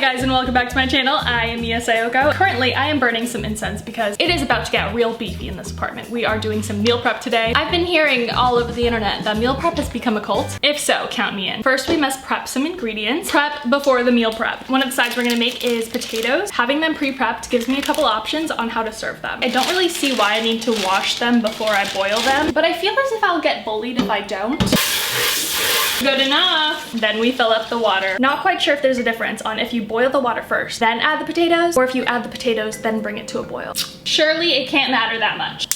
guys, and welcome back to my channel. I am Mia Sayoko. Currently, I am burning some incense because it is about to get real beefy in this apartment. We are doing some meal prep today. I've been hearing all over the internet that meal prep has become a cult. If so, count me in. First, we must prep some ingredients. Prep before the meal prep. One of the sides we're gonna make is potatoes. Having them pre-prepped gives me a couple options on how to serve them. I don't really see why I need to wash them before I boil them, but I feel as if I'll get bullied if I don't. Good enough. Then we fill up the water. Not quite sure if there's a difference on if you boil the water first, then add the potatoes, or if you add the potatoes, then bring it to a boil. Surely it can't matter that much.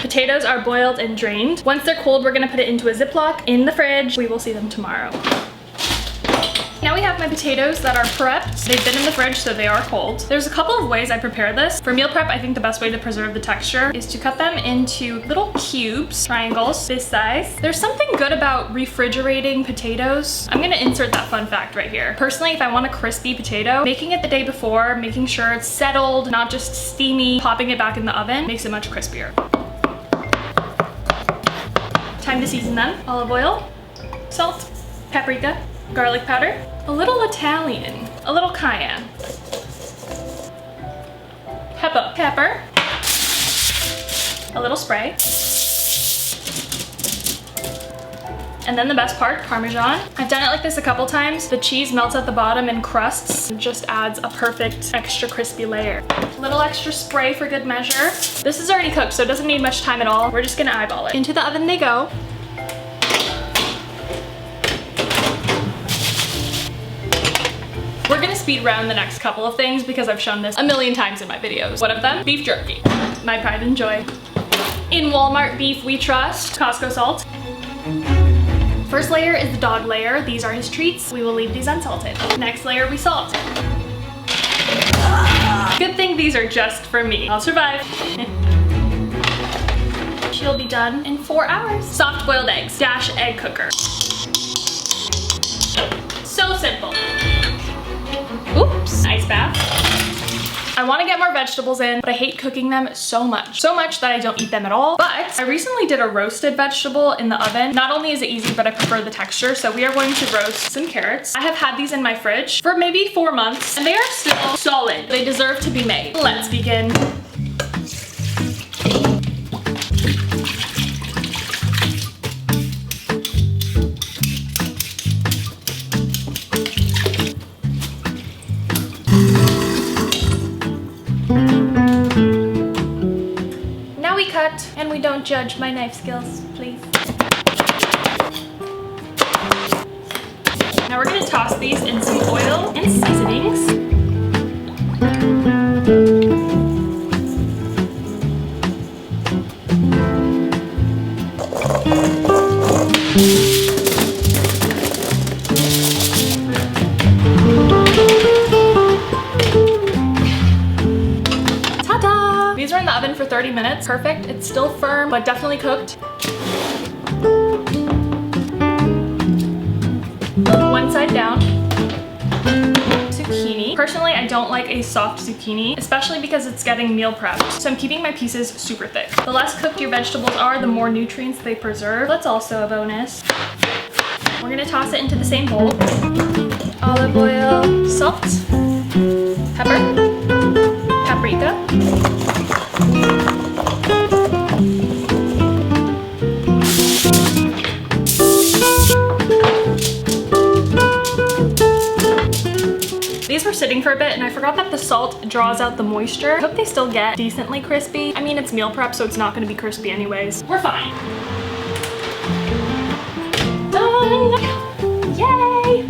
Potatoes are boiled and drained. Once they're cold, we're gonna put it into a Ziploc in the fridge. We will see them tomorrow. Now we have my potatoes that are prepped. They've been in the fridge, so they are cold. There's a couple of ways I prepare this. For meal prep, I think the best way to preserve the texture is to cut them into little cubes, triangles, this size. There's something good about refrigerating potatoes. I'm gonna insert that fun fact right here. Personally, if I want a crispy potato, making it the day before, making sure it's settled, not just steamy, popping it back in the oven, makes it much crispier. Time to season them. Olive oil, salt, paprika, garlic powder, a little Italian, a little cayenne, pepper, a little spray, and then the best part, Parmesan. I've done it like this a couple times. The cheese melts at the bottom and crusts. It just adds a perfect extra crispy layer. A little extra spray for good measure. This is already cooked, so it doesn't need much time at all. We're just gonna eyeball it. Into the oven they go. We're gonna speed round the next couple of things because I've shown this a million times in my videos. One of them, beef jerky. My pride and joy. In Walmart beef we trust. Costco salt. First layer is the dog layer. These are his treats. We will leave these unsalted. Next layer we salt. Good thing these are just for me. I'll survive. She'll be done in 4 hours. Soft boiled eggs. Dash egg cooker. So simple. Oops, ice bath. I want to get more vegetables in, but I hate cooking them so much. So much that I don't eat them at all. But I recently did a roasted vegetable in the oven. Not only is it easy, but I prefer the texture. So we are going to roast some carrots. I have had these in my fridge for maybe 4 months, and they are still solid. They deserve to be made. Let's begin. And we don't judge my knife skills, please. Now we're gonna toss these in some oil and seasonings. These are in the oven for 30 minutes. Perfect. It's still firm, but definitely cooked. One side down. Zucchini. Personally, I don't like a soft zucchini, especially because it's getting meal prepped. So I'm keeping my pieces super thick. The less cooked your vegetables are, the more nutrients they preserve. That's also a bonus. We're gonna toss it into the same bowl. Olive oil, salt, pepper, paprika. These were sitting for a bit and I forgot that the salt draws out the moisture. I hope they still get decently crispy. I mean, it's meal prep, so it's not gonna be crispy anyways. We're fine. Done! Yay!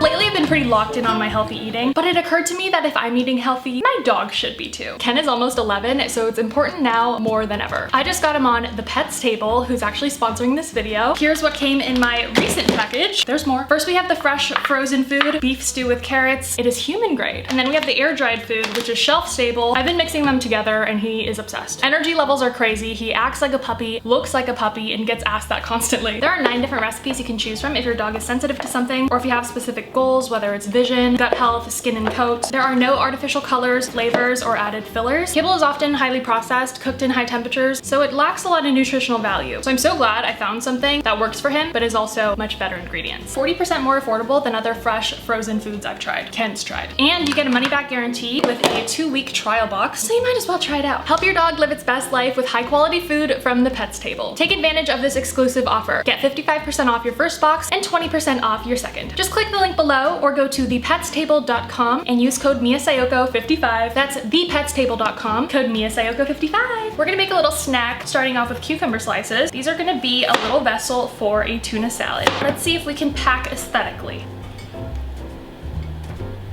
Lately I've been pretty locked in on my healthy eating, but it occurred to me that if I'm eating healthy, my dog should be too. Ken is almost 11, so it's important now more than ever. I just got him on the Pets Table, who's actually sponsoring this video. Here's what came in my recent package. There's more. First we have the fresh frozen food, beef stew with carrots. It is human grade. And then we have the air dried food, which is shelf stable. I've been mixing them together and he is obsessed. Energy levels are crazy. He acts like a puppy, looks like a puppy, and gets asked that constantly. There are 9 different recipes you can choose from if your dog is sensitive to something, or if you have specific goals, whether whether it's vision, gut health, skin and coat. There are no artificial colors, flavors, or added fillers. Kibble is often highly processed, cooked in high temperatures, so it lacks a lot of nutritional value. So I'm so glad I found something that works for him, but is also much better ingredients. 40% more affordable than other fresh frozen foods I've tried. Ken's tried. And you get a money-back guarantee with a 2-week trial box, so you might as well try it out. Help your dog live its best life with high-quality food from the Pets Table. Take advantage of this exclusive offer. Get 55% off your first box and 20% off your second. Just click the link below or go to thepetstable.com and use code MiaSayoko55. That's thepetstable.com, code MiaSayoko55. We're gonna make a little snack starting off with cucumber slices. These are gonna be a little vessel for a tuna salad. Let's see if we can pack aesthetically.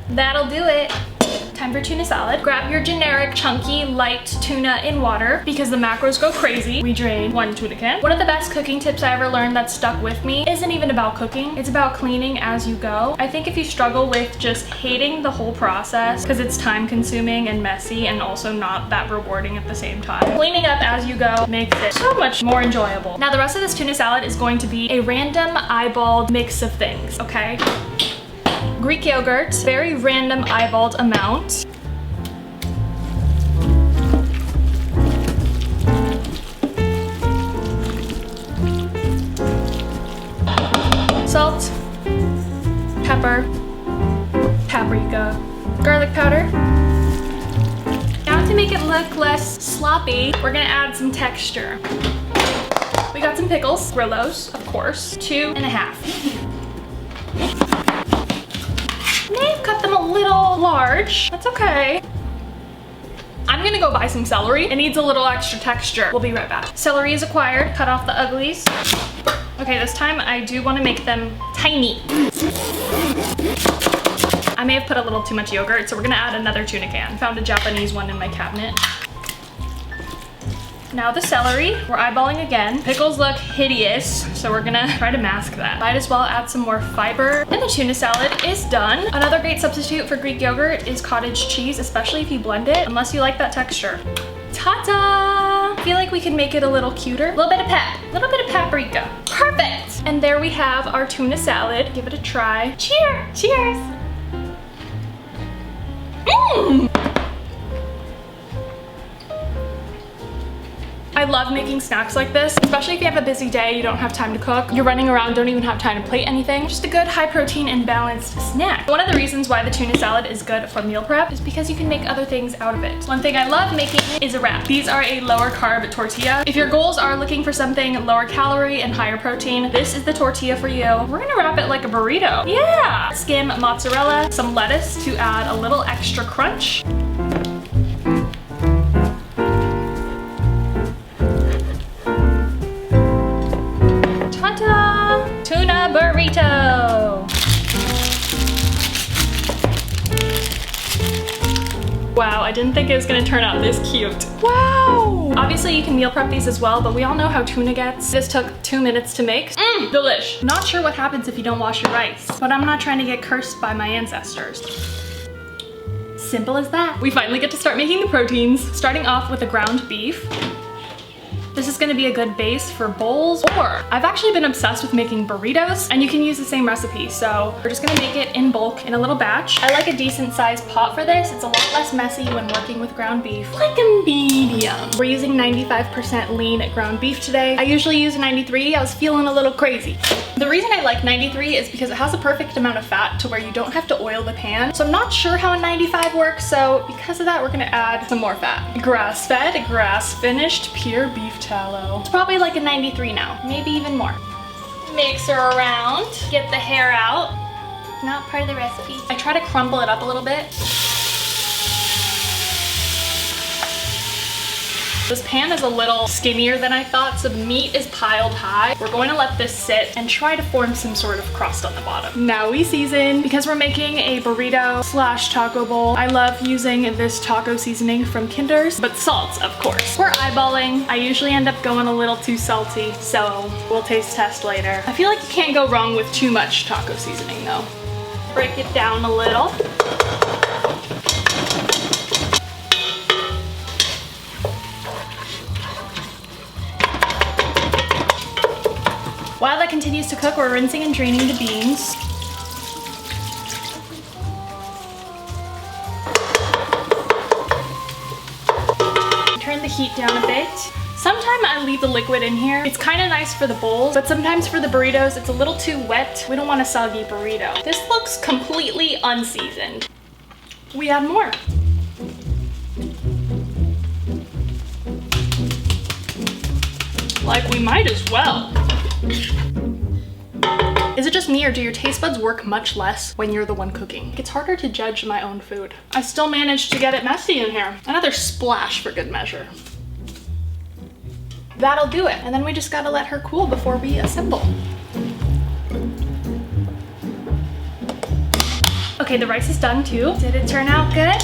That'll do it. Time for tuna salad. Grab your generic chunky light tuna in water because the macros go crazy. We drain 1 tuna can. One of the best cooking tips I ever learned that stuck with me isn't even about cooking. It's about cleaning as you go. I think if you struggle with just hating the whole process because it's time consuming and messy and also not that rewarding at the same time, cleaning up as you go makes it so much more enjoyable. Now the rest of this tuna salad is going to be a random eyeballed mix of things, okay? Greek yogurt, very random eyeballed amount. Salt, pepper, paprika, garlic powder. Now to make it look less sloppy, we're gonna add some texture. We got some pickles, Grillos, of course, 2.5. May have cut them a little large. That's okay. I'm gonna go buy some celery. It needs a little extra texture. We'll be right back. Celery is acquired. Cut off the uglies. Okay, this time I do want to make them tiny. I may have put a little too much yogurt, so we're gonna add another tuna can. Found a Japanese one in my cabinet. Now the celery, we're eyeballing again. Pickles look hideous, so we're gonna try to mask that. Might as well add some more fiber. And the tuna salad is done. Another great substitute for Greek yogurt is cottage cheese, especially if you blend it, unless you like that texture. Ta-da! I feel like we can make it a little cuter. A little bit of pep, a little bit of paprika. Perfect! And there we have our tuna salad. Give it a try. Cheers! Cheers! Mmm! I love making snacks like this, especially if you have a busy day, you don't have time to cook, you're running around, don't even have time to plate anything. Just a good high protein and balanced snack. One of the reasons why the tuna salad is good for meal prep is because you can make other things out of it. One thing I love making is a wrap. These are a lower carb tortilla. If your goals are looking for something lower calorie and higher protein, this is the tortilla for you. We're gonna wrap it like a burrito. Yeah! Skim mozzarella, some lettuce to add a little extra crunch. Tuna burrito. Wow, I didn't think it was gonna turn out this cute. Wow! Obviously you can meal prep these as well, but we all know how tuna gets. This took 2 minutes to make. Mmm, delish. Not sure what happens if you don't wash your rice, but I'm not trying to get cursed by my ancestors. Simple as that. We finally get to start making the proteins, starting off with the ground beef. This is gonna be a good base for bowls, or I've actually been obsessed with making burritos, and you can use the same recipe. So we're just gonna make it in bulk in a little batch. I like a decent sized pot for this. It's a lot less messy when working with ground beef. Like a medium. We're using 95% lean ground beef today. I usually use 93. I was feeling a little crazy. The reason I like 93 is because it has a perfect amount of fat to where you don't have to oil the pan. So I'm not sure how a 95 works, so because of that, we're gonna add some more fat. Grass-fed, grass-finished, pure beef tallow. It's probably like a 93 now, maybe even more. Mix her around, get the hair out. Not part of the recipe. I try to crumble it up a little bit. This pan is a little skinnier than I thought, so the meat is piled high. We're going to let this sit and try to form some sort of crust on the bottom. Now we season. Because we're making a burrito slash taco bowl, I love using this taco seasoning from Kinder's, but salt, of course. We're eyeballing. I usually end up going a little too salty, so we'll taste test later. I feel like you can't go wrong with too much taco seasoning though. Break it down a little. While that continues to cook, we're rinsing and draining the beans. heat down a bit. Sometimes I leave the liquid in here. It's kind of nice for the bowls, but sometimes for the burritos, it's a little too wet. We don't want a soggy burrito. This looks completely unseasoned. We add more. Like we might as well. Is it just me, or do your taste buds work much less when you're the one cooking? It's harder to judge my own food. I still managed to get it messy in here. Another splash for good measure. That'll do it. And then we just gotta let her cool before we assemble. Okay, the rice is done too. Did it turn out good?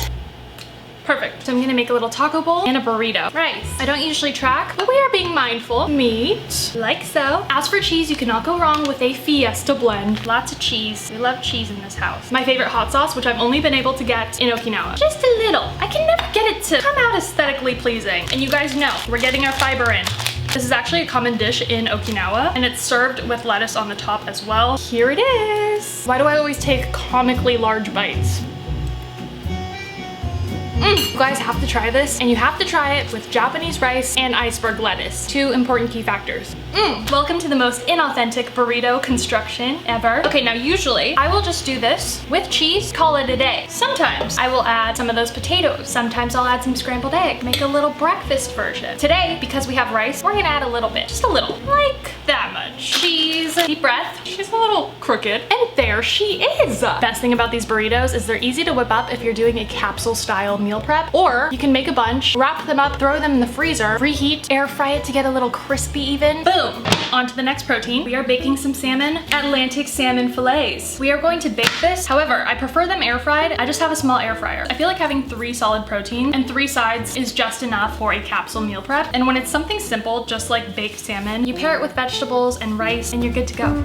Perfect. So I'm gonna make a little taco bowl and a burrito. Rice. I don't usually track, but we are being mindful. Meat, like so. As for cheese, you cannot go wrong with a Fiesta blend. Lots of cheese. We love cheese in this house. My favorite hot sauce, which I've only been able to get in Okinawa. Just a little. I can never get it to come out aesthetically pleasing. And you guys know, we're getting our fiber in. This is actually a common dish in Okinawa, and it's served with lettuce on the top as well. Here it is. Why do I always take comically large bites? You guys have to try this, and you have to try it with Japanese rice and iceberg lettuce. Two important key factors. Welcome to the most inauthentic burrito construction ever. Okay, now usually I will just do this with cheese, call it a day. Sometimes I will add some of those potatoes. Sometimes I'll add some scrambled egg, make a little breakfast version. Today, because we have rice, we're gonna add a little bit, just a little, like that much. Cheese, deep breath. She's a little crooked, and there she is. Best thing about these burritos is they're easy to whip up if you're doing a capsule style meal prep, or you can make a bunch, wrap them up, throw them in the freezer, reheat, air fry it to get a little crispy even. Boom! On to the next protein. We are baking some salmon, Atlantic salmon fillets. We are going to bake this. However, I prefer them air fried. I just have a small air fryer. I feel like having 3 solid protein and 3 sides is just enough for a capsule meal prep. And when it's something simple, just like baked salmon, you pair it with vegetables and rice and you're good to go.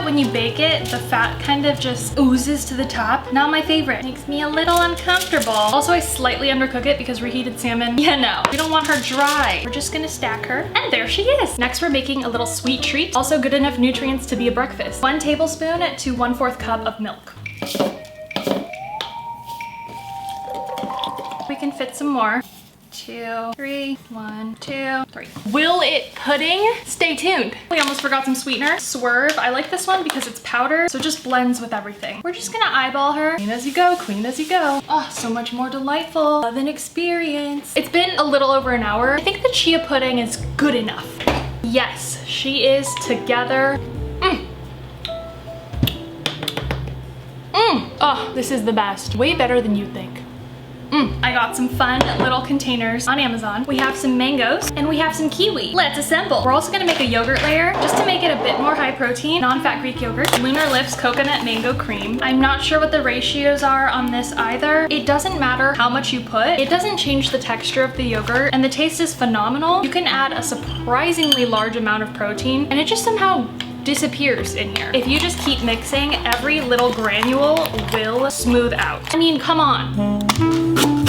When you bake it, the fat kind of just oozes to the top. Not my favorite. Makes me a little uncomfortable. Also, I slightly undercook it because reheated salmon, yeah, no. We don't want her dry. We're just gonna stack her, and there she is. Next, we're making a little sweet treat. Also good enough nutrients to be a breakfast. 1 tablespoon to 1/4 cup of milk. We can fit some more. 2, 3, 1, 2, 3. Will it pudding? Stay tuned. We almost forgot some sweetener. Swerve. I like this one because it's powder, so it just blends with everything. We're just gonna eyeball her. Clean as you go, clean as you go. Oh, so much more delightful of an experience. It's been a little over an hour. I think the chia pudding is good enough. Yes, she is together. Oh, this is the best. Way better than you'd think. I got some fun little containers on Amazon. We have some mangoes and we have some kiwi. Let's assemble. We're also gonna make a yogurt layer just to make it a bit more high protein, non-fat Greek yogurt. Lunar Lips coconut mango cream. I'm not sure what the ratios are on this either. It doesn't matter how much you put. It doesn't change the texture of the yogurt, and the taste is phenomenal. You can add a surprisingly large amount of protein and it just somehow disappears in here. If you just keep mixing, every little granule will smooth out. I mean, come on.